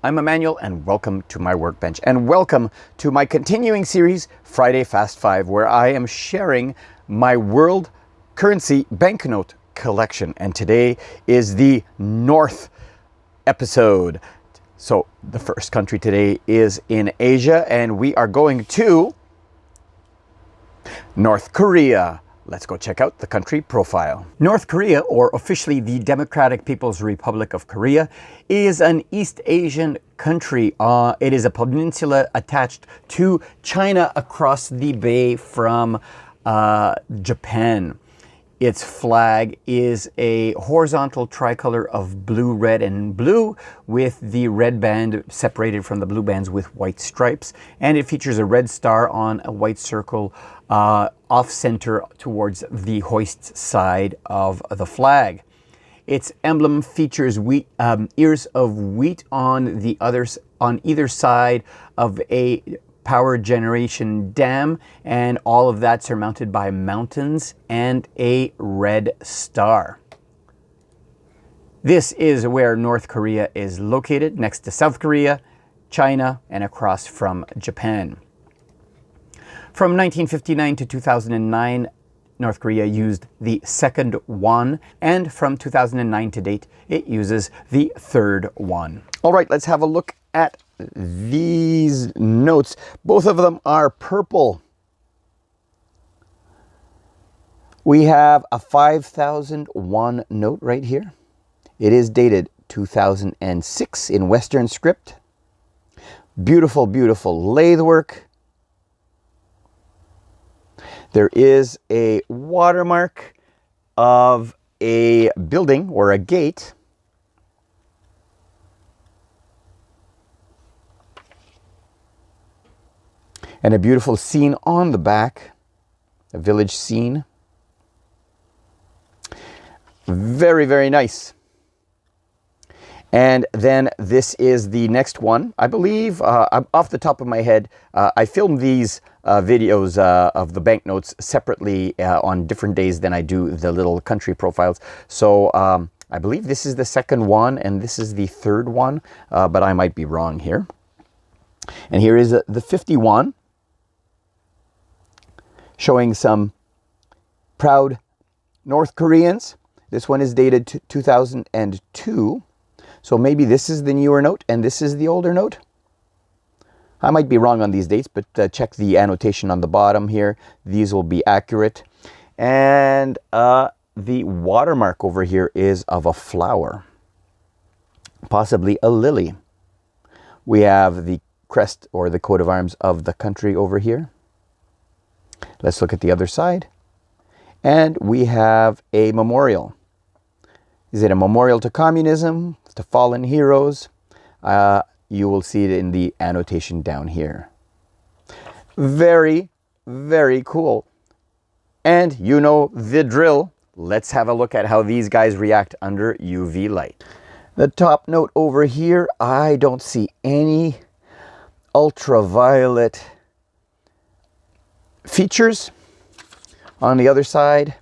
I'm Emmanuel and welcome to my workbench and welcome to my continuing series Friday Fast 5, where I am sharing my world currency banknote collection, and today is the North episode. So the first country today is in Asia and we are going to North Korea. Let's go check out the country profile. North Korea, or officially the Democratic People's Republic of Korea, is an East Asian country. It is a peninsula attached to China across the bay from Japan. Its flag is a horizontal tricolor of blue, red, and blue, with the red band separated from the blue bands with white stripes. And it features a red star on a white circle off-center towards the hoist side of the flag. Its emblem features ears of wheat on either side of a power generation dam, and all of that surmounted by mountains and a red star. This is where North Korea is located, next to South Korea, China, and across from Japan. From 1959 to 2009, North Korea used the second won, and from 2009 to date, it uses the third won. All right, let's have a look at these notes. Both of them are purple. We have a 5,001 note right here. It is dated 2006 in Western script. Beautiful, beautiful lathe work. There is a watermark of a building or a gate. And a beautiful scene on the back, a village scene. Very, very nice. And then this is the next one. I believe, off the top of my head, I filmed these videos of the banknotes separately on different days than I do the little country profiles. So I believe this is the second one and this is the third one, but I might be wrong here. And here is the 51. Showing some proud North Koreans. This one is dated 2002. So maybe this is the newer note and this is the older note. I might be wrong on these dates, but check the annotation on the bottom here. These will be accurate. And the watermark over here is of a flower, possibly a lily. We have the crest or the coat of arms of the country over here. Let's look at the other side. And we have a memorial. Is it a memorial to communism, to fallen heroes? You will see it in the annotation down here. Very, very cool. And you know the drill. Let's have a look at how these guys react under UV light. The top note over here, I don't see any ultraviolet features. On the other side,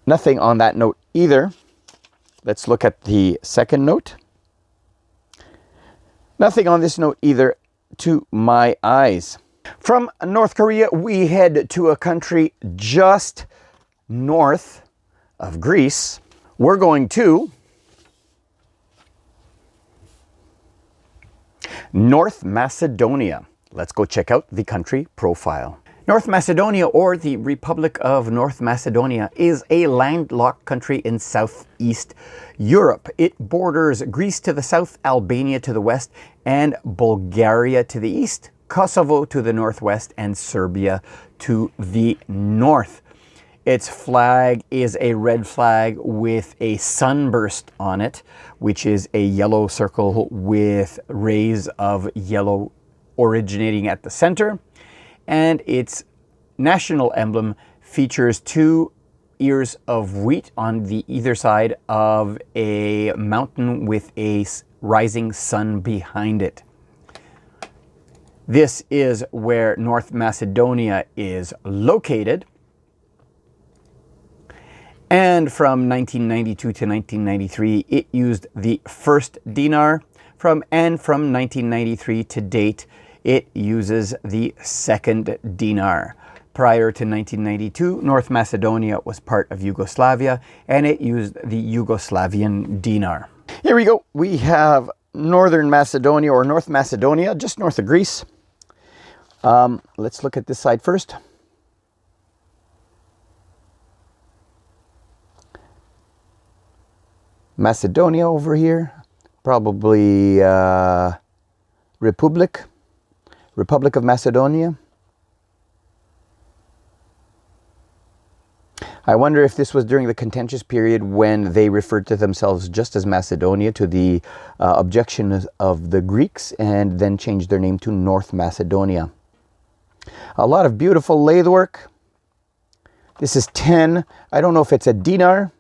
nothing on that note either. Let's look at the second note. Nothing on this note either to my eyes. From North Korea, we head to a country just north of Greece. We're going to North Macedonia. Let's go check out the country profile. North Macedonia, or the Republic of North Macedonia, is a landlocked country in southeast Europe. It borders Greece to the south, Albania to the west, and Bulgaria to the east, Kosovo to the northwest, and Serbia to the north. Its flag is a red flag with a sunburst on it, which is a yellow circle with rays of yellow originating at the center. And its national emblem features two ears of wheat on the either side of a mountain with a rising sun behind it. This is where North Macedonia is located. And from 1992 to 1993, it used the first dinar. From 1993 to date, it uses the second dinar. Prior to 1992, North Macedonia was part of Yugoslavia, and it used the Yugoslavian dinar. Here we go. We have Northern Macedonia, or North Macedonia, just north of Greece. Let's look at this side first. Macedonia over here, probably Republic of Macedonia. I wonder if this was during the contentious period when they referred to themselves just as Macedonia to the objection of the Greeks, and then changed their name to North Macedonia. A lot of beautiful lathe work. This is 10. I don't know if it's a dinar.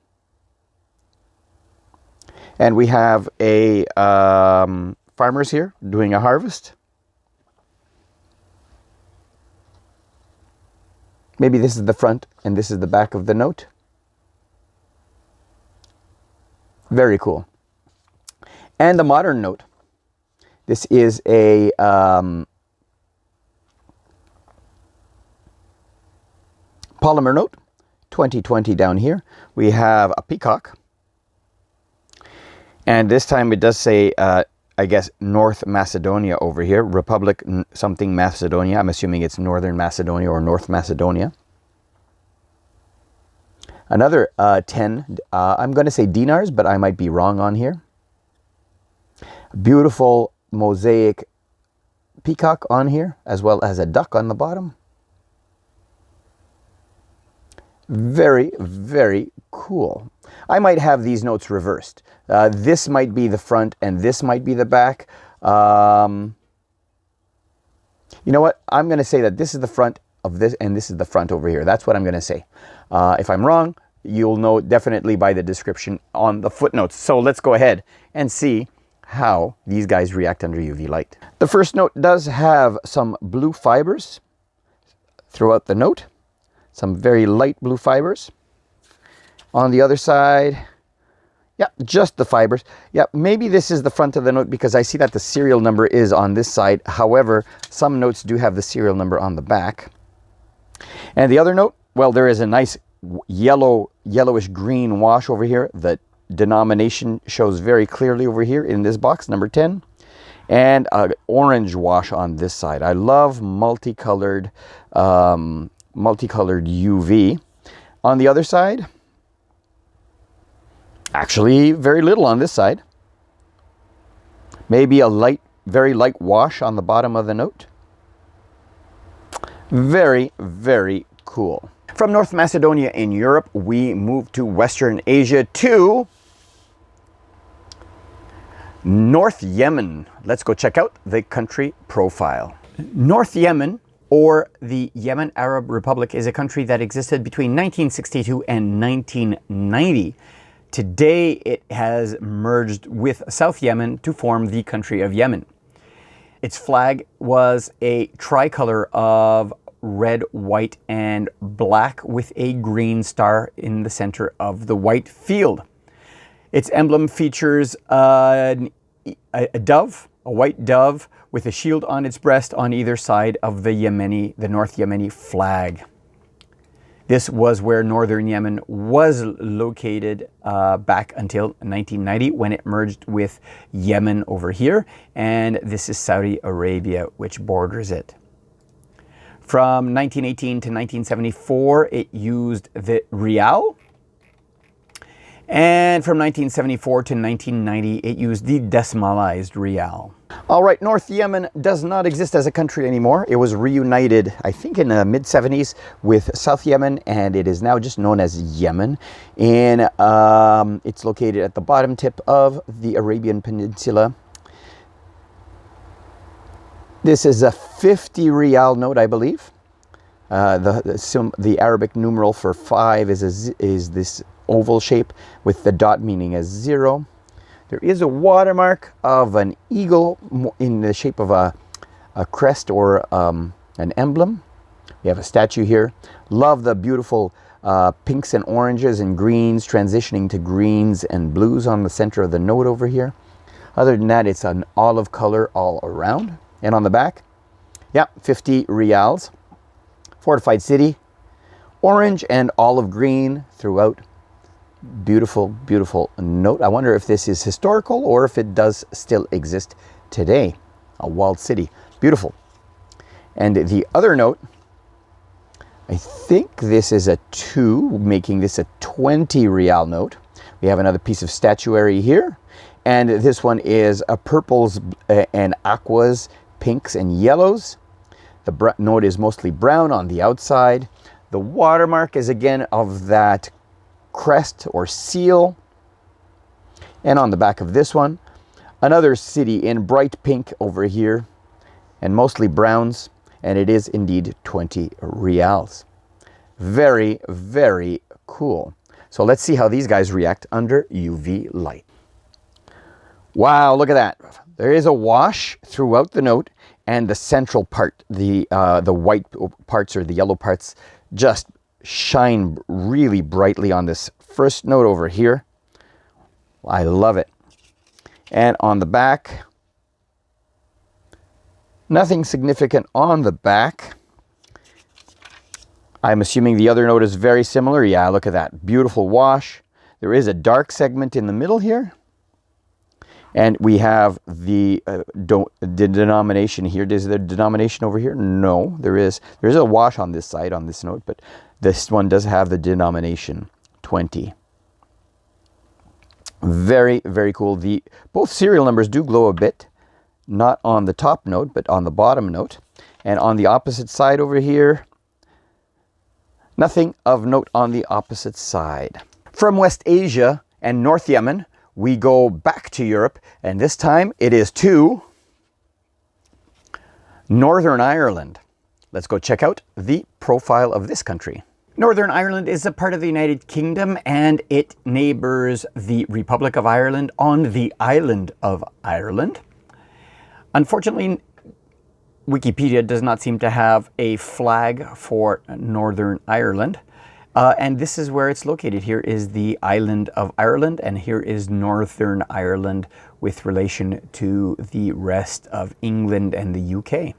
And we have a farmers here doing a harvest. Maybe this is the front and this is the back of the note. Very cool. And the modern note. This is a polymer note, 2020 down here. We have a peacock. And this time it does say, I guess, North Macedonia over here. Republic something Macedonia. I'm assuming it's Northern Macedonia or North Macedonia. Another 10. I'm going to say dinars, but I might be wrong on here. Beautiful mosaic peacock on here, as well as a duck on the bottom. Very, very cool. I might have these notes reversed. This might be the front and this might be the back. You know what? I'm going to say that this is the front of this and this is the front over here. That's what I'm going to say. If I'm wrong, you'll know definitely by the description on the footnotes. So let's go ahead and see how these guys react under UV light. The first note does have some blue fibers throughout the note. Some very light blue fibers. On the other side, yeah, just the fibers. Yeah, maybe this is the front of the note because I see that the serial number is on this side. However, some notes do have the serial number on the back. And the other note, well, there is a nice yellowish green wash over here. The denomination shows very clearly over here in this box, number 10. And an orange wash on this side. I love multicolored UV. On the other side, actually very little on this side. Maybe a very light wash on the bottom of the note. Very, very cool. From North Macedonia in Europe, we move to Western Asia to North Yemen. Let's go check out the country profile. North Yemen, or the Yemen Arab Republic, is a country that existed between 1962 and 1990. Today, it has merged with South Yemen to form the country of Yemen. Its flag was a tricolor of red, white, and black with a green star in the center of the white field. Its emblem features a dove, a white dove, with a shield on its breast on either side of the North Yemeni flag. This was where northern Yemen was located back until 1990 when it merged with Yemen over here, and this is Saudi Arabia, which borders it. From 1918 to 1974, it used the rial. And from 1974 to 1990, it used the decimalized rial. All right, North Yemen does not exist as a country anymore. It was reunited, I think, in the mid-70s with South Yemen, and it is now just known as Yemen. And it's located at the bottom tip of the Arabian Peninsula. This is a 50 rial note, I believe. The Arabic numeral for 5 is this oval shape with the dot meaning as 0. There is a watermark of an eagle in the shape of a crest or an emblem. We have a statue here. Love the beautiful pinks and oranges and greens, transitioning to greens and blues on the center of the note over here. Other than that, it's an olive color all around. And on the back, yeah, 50 reals. Fortified city, orange and olive green throughout. Beautiful, beautiful note. I wonder if this is historical or if it does still exist today. A walled city. Beautiful. And the other note, I think this is a 2, making this a 20 real note. We have another piece of statuary here. And this one is a purples and aquas, pinks and yellows. The note is mostly brown on the outside. The watermark is again of that crest or seal. And on the back of this one, another city in bright pink over here and mostly browns. And it is indeed 20 reals. Very, very cool. So let's see how these guys react under UV light. Wow, look at that. There is a wash throughout the note, and the central part, the white parts or the yellow parts, just shine really brightly on this first note over here. I love it. And on the back, nothing significant on the back. I'm assuming the other note is very similar. Yeah, look at that. Beautiful wash. There is a dark segment in the middle here. And we have the denomination here. Is there a denomination over here? No, there is. There is a wash on this side, on this note, but this one does have the denomination 20. Very, very cool. Both serial numbers do glow a bit, not on the top note, but on the bottom note. And on the opposite side over here, nothing of note on the opposite side. From West Asia and North Yemen, we go back to Europe, and this time it is to Northern Ireland. Let's go check out the profile of this country. Northern Ireland is a part of the United Kingdom, and it neighbors the Republic of Ireland on the island of Ireland. Unfortunately, Wikipedia does not seem to have a flag for Northern Ireland. And this is where it's located. Here is the island of Ireland, and here is Northern Ireland with relation to the rest of England and the UK.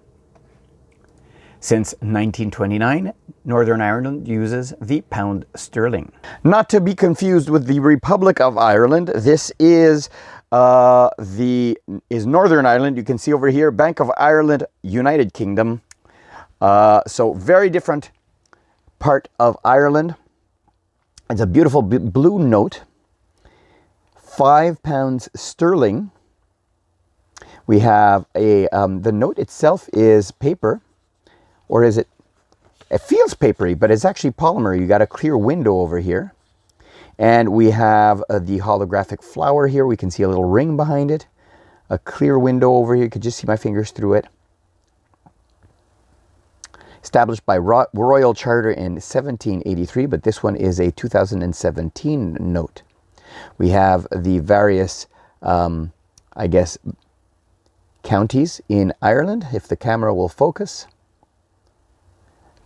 Since 1929, Northern Ireland uses the pound sterling. Not to be confused with the Republic of Ireland, this is Northern Ireland. You can see over here, Bank of Ireland, United Kingdom. So very different part of Ireland. It's a beautiful blue note, £5 sterling. We have the note itself is paper, or is it feels papery, but it's actually polymer. You got a clear window over here. And we have the holographic flower here. We can see a little ring behind it, a clear window over here. You could just see my fingers through it. Established by Royal Charter in 1783, but this one is a 2017 note. We have the various, I guess, counties in Ireland, if the camera will focus.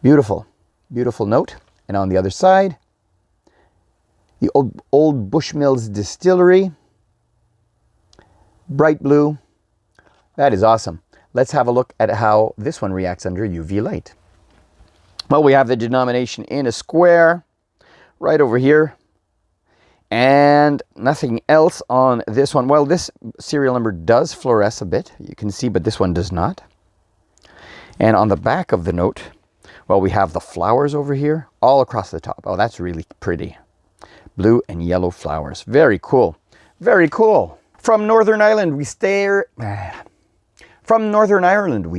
Beautiful, beautiful note. And on the other side, the old Bushmills Distillery, bright blue. That is awesome. Let's have a look at how this one reacts under UV light. Well, we have the denomination in a square right over here, and nothing else on this one. Well, this serial number does fluoresce a bit, you can see, but this one does not. And on the back of the note, well, we have the flowers over here all across the top. Oh, that's really pretty. Blue and yellow flowers. Very cool. Very cool. From Northern Ireland, we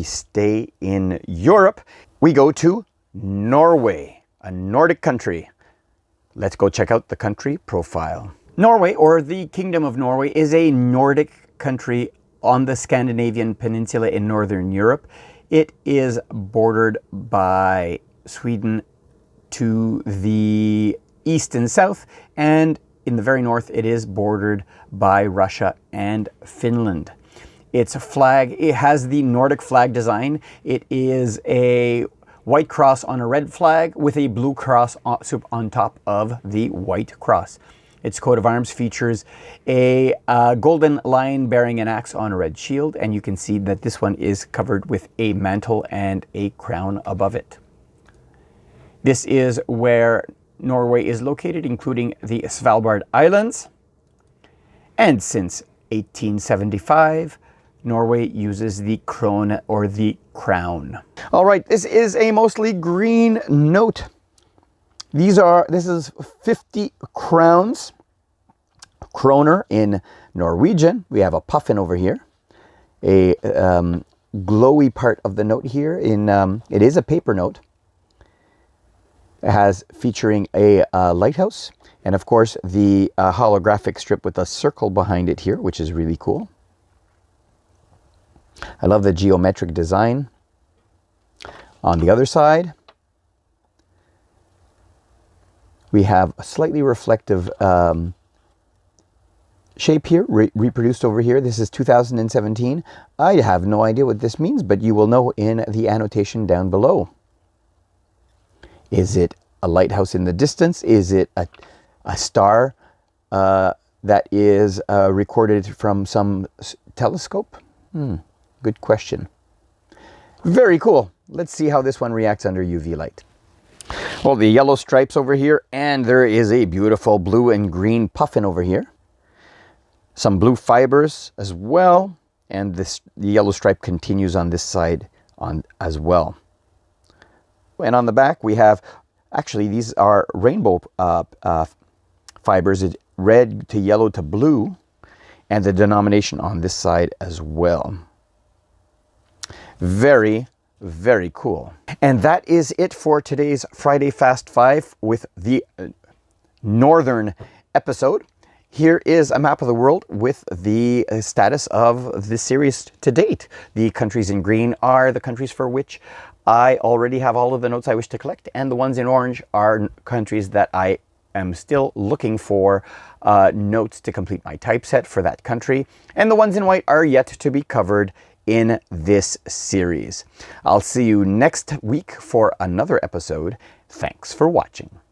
stay in Europe. We go to Norway, a Nordic country. Let's go check out the country profile. Norway, or the Kingdom of Norway, is a Nordic country on the Scandinavian peninsula in Northern Europe. It is bordered by Sweden to the east and south, and in the very north it is bordered by Russia and Finland. Its flag, it has the Nordic flag design. It is a white cross on a red flag with a blue cross on top of the white cross. Its coat of arms features a golden lion bearing an axe on a red shield, and you can see that this one is covered with a mantle and a crown above it. This is where Norway is located, including the Svalbard Islands. And since 1875, Norway uses the krone or the crown. All right, this is a mostly green note. This is 50 crowns, kroner in Norwegian. We have a puffin over here, a glowy part of the note here. It is a paper note. It has featuring a lighthouse, and of course the holographic strip with a circle behind it here, which is really cool. I love the geometric design. On the other side, we have a slightly reflective shape here, reproduced over here. This is 2017. I have no idea what this means, but you will know in the annotation down below. Is it a lighthouse in the distance? Is it a star that is recorded from some telescope? Good question. Very cool. Let's see how this one reacts under UV light. Well, the yellow stripes over here, and there is a beautiful blue and green puffin over here. Some blue fibers as well, and the yellow stripe continues on this side as well. And on the back we have, actually these are rainbow fibers, red to yellow to blue, and the denomination on this side as well. Very, very cool. And that is it for today's Friday Fast 5 with the northern episode. Here is a map of the world with the status of the series to date. The countries in green are the countries for which I already have all of the notes I wish to collect, and the ones in orange are countries that I am still looking for notes to complete my typeset for that country, and the ones in white are yet to be covered in this series. I'll see you next week for another episode. Thanks for watching.